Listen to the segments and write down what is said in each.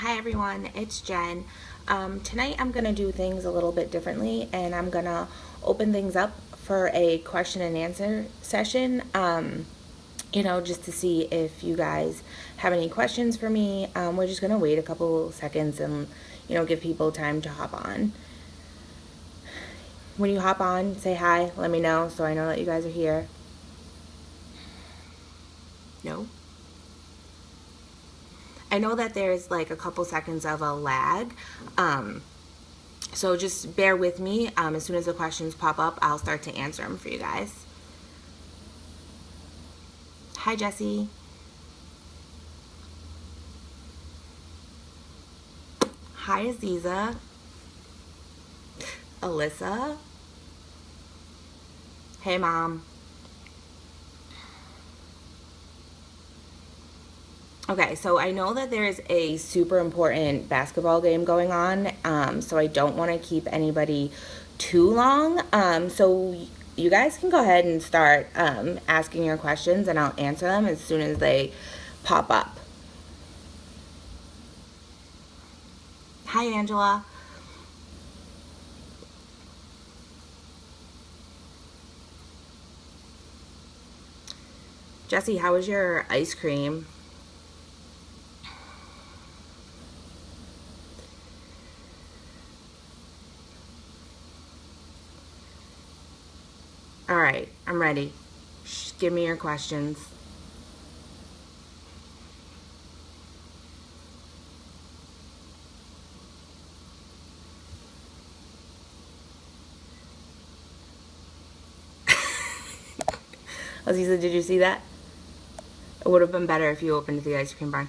Hi everyone, it's Jen. Tonight I'm going to do things a little bit differently and I'm going to open things up for a question and answer session, just to see if you guys have any questions for me. We're just going to wait a couple seconds and, give people time to hop on. When you hop on, say hi, let me know so I know that you guys are here. No? I know that there's like a couple seconds of a lag, so just bear with me. As soon as the questions pop up, I'll start to answer them for you guys. Hi, Jesse. Hi, Aziza. Alyssa. Hey, Mom. Okay, so I know that there's a super important basketball game going on, so I don't want to keep anybody too long. So you guys can go ahead and start asking your questions, and I'll answer them as soon as they pop up. Hi, Angela. Jesse, how was your ice cream? All right, I'm ready. Give me your questions. Aziza, did you see that? It would have been better if you opened the ice cream barn.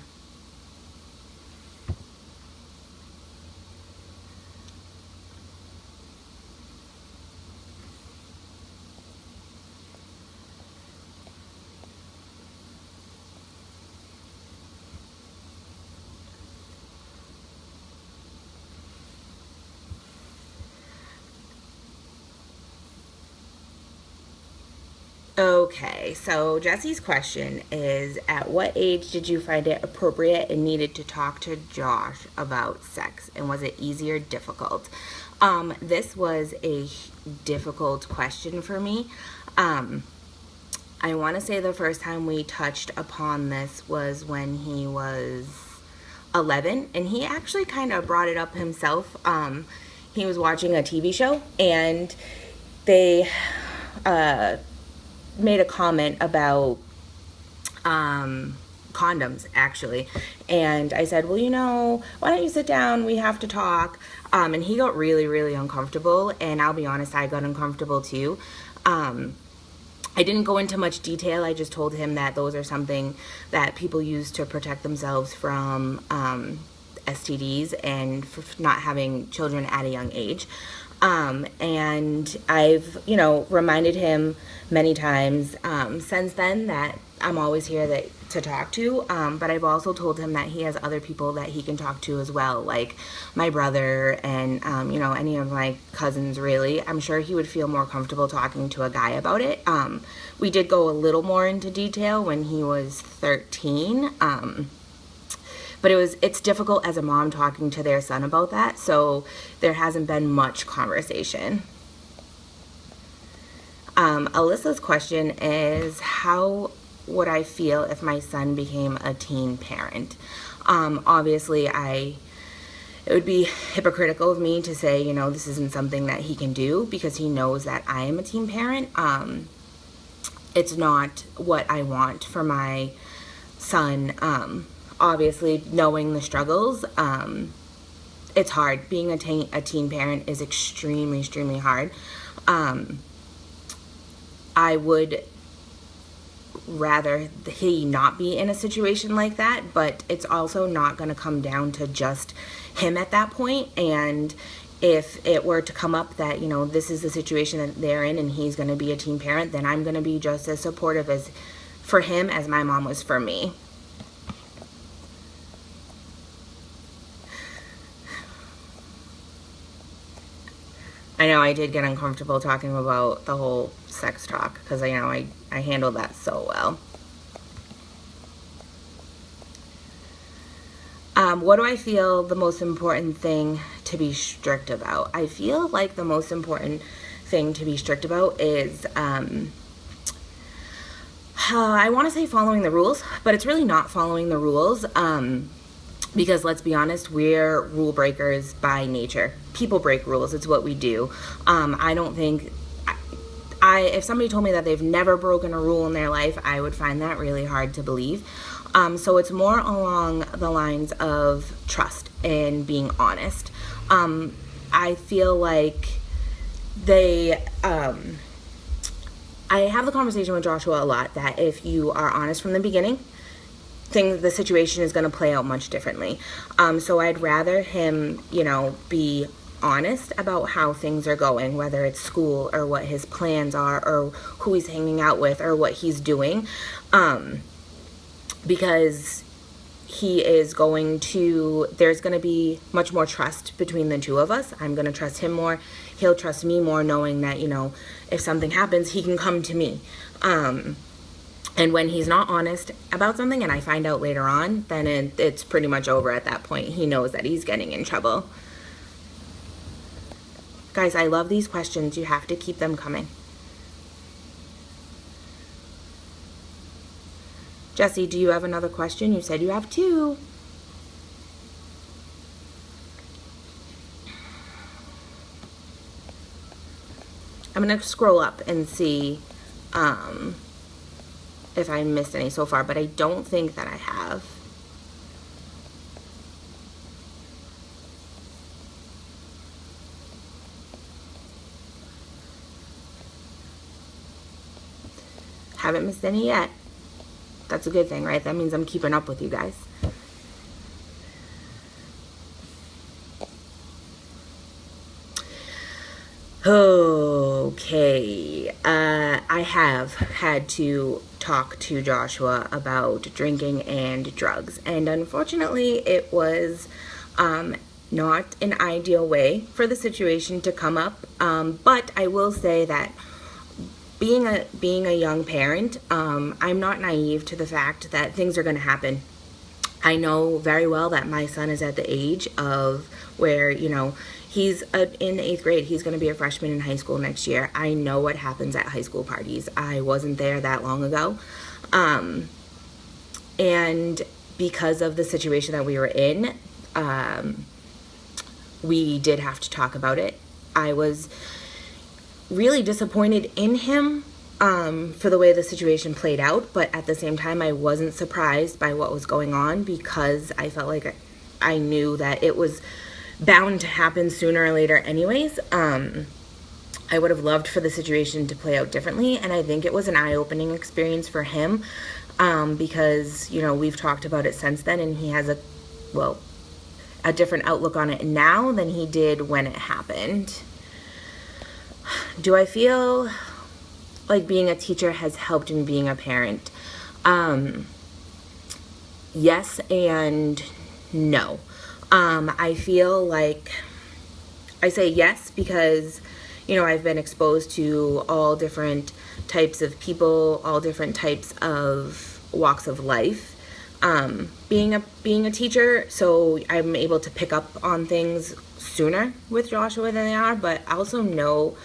Okay, so Jesse's question is, at what age did you find it appropriate and needed to talk to Josh about sex? And was it easy or difficult? This was a difficult question for me. I want to say the first time we touched upon this was when he was 11, and he actually kind of brought it up himself. He was watching a TV show, and they made a comment about condoms, actually. And I said, well, why don't you sit down? We have to talk. And he got really, really uncomfortable. And I'll be honest, I got uncomfortable too. I didn't go into much detail. I just told him that those are something that people use to protect themselves from STDs and for not having children at a young age. And I've, reminded him many times since then that I'm always here to talk to, but I've also told him that he has other people that he can talk to as well, like my brother and, any of my cousins, really. I'm sure he would feel more comfortable talking to a guy about it. We did go a little more into detail when he was 13, but it's difficult as a mom talking to their son about that, so there hasn't been much conversation. Alyssa's question is, how would I feel if my son became a teen parent? Obviously, it would be hypocritical of me to say, this isn't something that he can do because he knows that I am a teen parent. It's not what I want for my son. Obviously, knowing the struggles, it's hard. Being a teen parent is extremely, extremely hard. I would rather he not be in a situation like that, but it's also not going to come down to just him at that point. And if it were to come up that, this is the situation that they're in and he's going to be a teen parent, then I'm going to be just as supportive as for him as my mom was for me. I know I did get uncomfortable talking about the whole sex talk because I handled that so well. What do I feel the most important thing to be strict about? I feel like the most important thing to be strict about is, I want to say following the rules, but it's really not following the rules. Because let's be honest, we're rule breakers by nature. People break rules. It's what we do. I don't think, if somebody told me that they've never broken a rule in their life, I would find that really hard to believe. So it's more along the lines of trust and being honest. I feel like I have the conversation with Joshua a lot that if you are honest from the beginning, the situation is going to play out much differently. So I'd rather him, be honest about how things are going, whether it's school or what his plans are or who he's hanging out with or what he's doing. Because there's going to be much more trust between the two of us. I'm going to trust him more. He'll trust me more, knowing that, if something happens, he can come to me. And when he's not honest about something and I find out later on, then it's pretty much over at that point. He knows that he's getting in trouble. Guys, I love these questions. You have to keep them coming. Jesse, do you have another question? You said you have 2. I'm going to scroll up and see if I missed any so far, but I don't think that I have. Haven't missed any yet. That's a good thing, right? That means I'm keeping up with you guys. Okay, I have had to talk to Joshua about drinking and drugs, and unfortunately it was not an ideal way for the situation to come up, but I will say that being a young parent, I'm not naive to the fact that things are going to happen. I know very well that my son is at the age of where, he's in 8th grade. He's going to be a freshman in high school next year. I know what happens at high school parties. I wasn't there that long ago. And because of the situation that we were in, we did have to talk about it. I was really disappointed in him for the way the situation played out, but at the same time I wasn't surprised by what was going on because I felt like I knew that it was bound to happen sooner or later anyways. I would have loved for the situation to play out differently, and I think it was an eye-opening experience for him because we've talked about it since then, and he has a different outlook on it now than he did when it happened. Do I feel like being a teacher has helped in being a parent? Yes and no. I feel like I say yes because, I've been exposed to all different types of people, all different types of walks of life. Being a teacher, so I'm able to pick up on things sooner with Joshua than they are, but I also know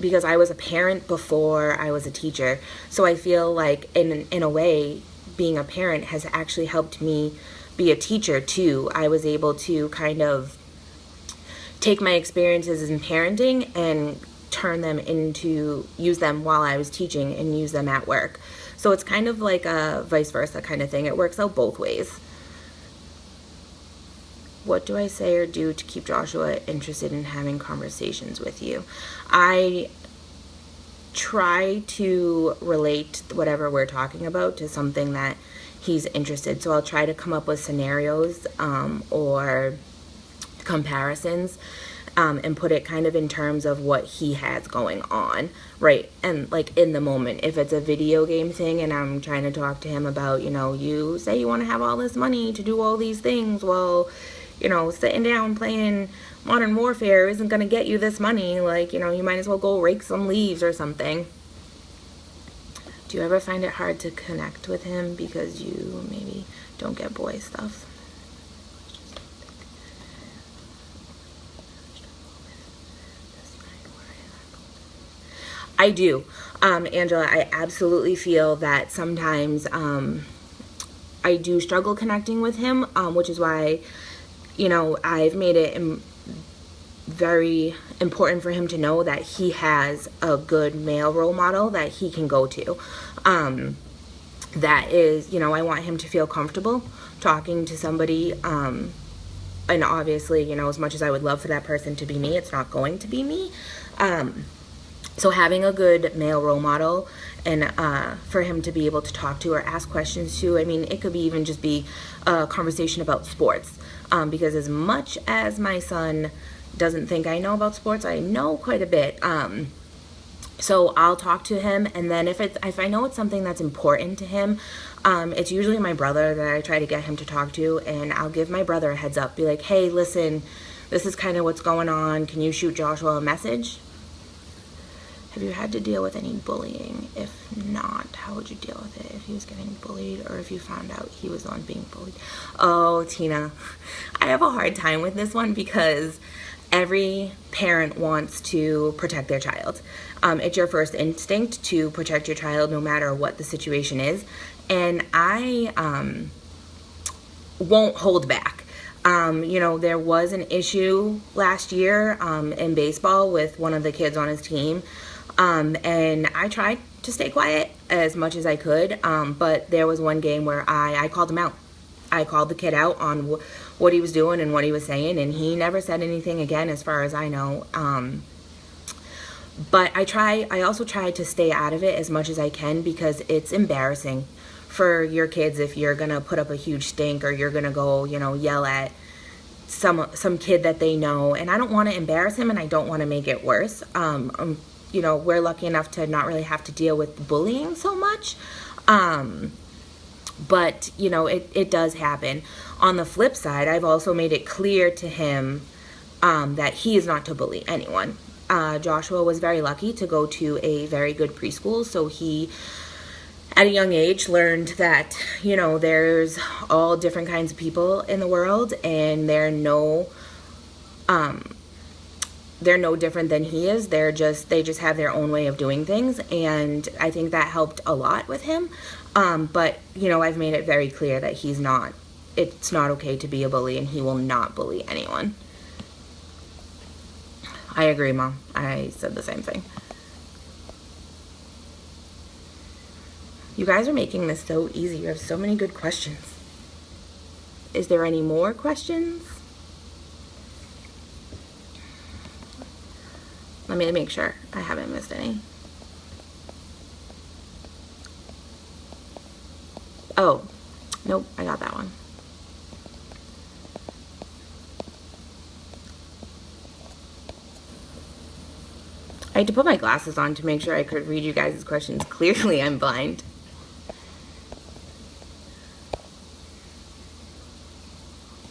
because I was a parent before I was a teacher, so I feel like in a way being a parent has actually helped me be a teacher too. I was able to kind of take my experiences in parenting and use them while I was teaching and use them at work. So it's kind of like a vice versa kind of thing. It works out both ways. What do I say or do to keep Joshua interested in having conversations with you? I try to relate whatever we're talking about to something that he's interested. So I'll try to come up with scenarios or comparisons and put it kind of in terms of what he has going on, right? And like in the moment, if it's a video game thing and I'm trying to talk to him about, you say you want to have all this money to do all these things, well, sitting down playing Modern Warfare isn't going to get you this money. Like, you might as well go rake some leaves or something. Do you ever find it hard to connect with him because you maybe don't get boy stuff. I do. Angela, I absolutely feel that sometimes I do struggle connecting with him, which is why, you know, I've made it very important for him to know that he has a good male role model that he can go to. That is, you know, I want him to feel comfortable talking to somebody. And obviously, you know, as much as I would love for that person to be me, it's not going to be me. So having a good male role model and for him to be able to talk to or ask questions to, I mean, it could be even just be a conversation about sports. Because as much as my son doesn't think I know about sports, I know quite a bit. So I'll talk to him, and then if I know it's something that's important to him, it's usually my brother that I try to get him to talk to, and I'll give my brother a heads up, be like, hey, listen, this is kind of what's going on. Can you shoot Joshua a message? Have you had to deal with any bullying? If not, how would you deal with it? If he was getting bullied, or if you found out he was the one being bullied? Oh, Tina, I have a hard time with this one because every parent wants to protect their child. It's your first instinct to protect your child no matter what the situation is. And I won't hold back. You know, there was an issue last year in baseball with one of the kids on his team. And I tried to stay quiet as much as I could. But there was one game where I called him out. I called the kid out on what he was doing and what he was saying, and he never said anything again as far as I know. But I also try to stay out of it as much as I can because it's embarrassing for your kids if you're going to put up a huge stink or you're going to go, you know, yell at some kid that they know. And I don't want to embarrass him, and I don't want to make it worse. You know, we're lucky enough to not really have to deal with bullying so much. But, you know, it does happen. On the flip side, I've also made it clear to him that he is not to bully anyone. Joshua was very lucky to go to a very good preschool, so he, at a young age, learned that, you know, there's all different kinds of people in the world, and they're no different than he is. They just have their own way of doing things, and I think that helped a lot with him. But, you know, I've made it very clear that it's not okay to be a bully, and he will not bully anyone. I agree, Mom. I said the same thing. You guys are making this so easy. You have so many good questions. Is there any more questions? Let me make sure I haven't missed any. Oh, nope, I got that one. I had to put my glasses on to make sure I could read you guys' questions. Clearly, I'm blind.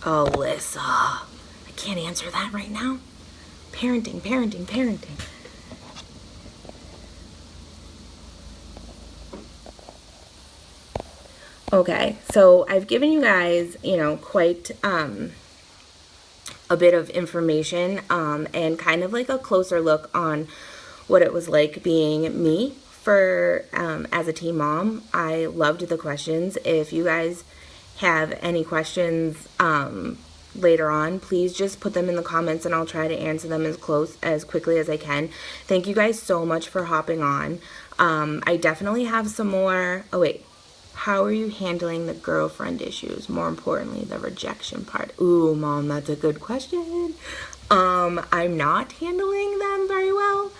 Alyssa, I can't answer that right now. Parenting. Okay, so I've given you guys, you know, quite a bit of information and kind of like a closer look on what it was like being me for as a teen mom. I loved the questions. If you guys have any questions later on, please just put them in the comments and I'll try to answer them as quickly as I can. Thank you guys so much for hopping on. I definitely have some more. Oh wait, how are you handling the girlfriend issues? More importantly, the rejection part. Ooh, Mom, that's a good question. I'm not handling them very well.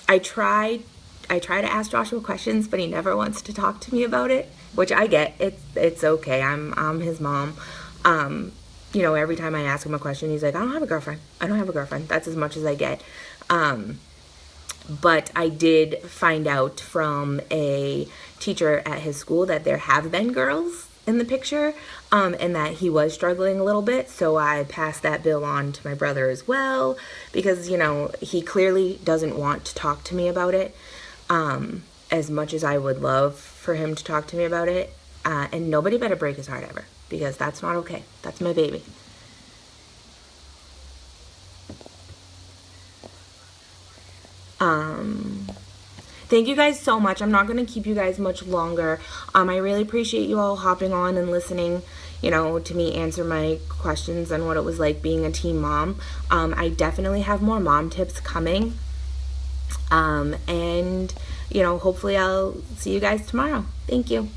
I try to ask Joshua questions, but he never wants to talk to me about it, which I get. It's okay. I'm his mom. You know, every time I ask him a question, he's like, I don't have a girlfriend. That's as much as I get. But I did find out from a teacher at his school that there have been girls in the picture, and that he was struggling a little bit. So I passed that bill on to my brother as well, because, you know, he clearly doesn't want to talk to me about it. as much as I would love for him to talk to me about it, and nobody better break his heart ever, because that's not okay. That's my baby. Thank you guys so much. I'm not going to keep you guys much longer. I really appreciate you all hopping on and listening, you know, to me answer my questions on what it was like being a teen mom. I definitely have more mom tips coming. And, you know, hopefully I'll see you guys tomorrow. Thank you.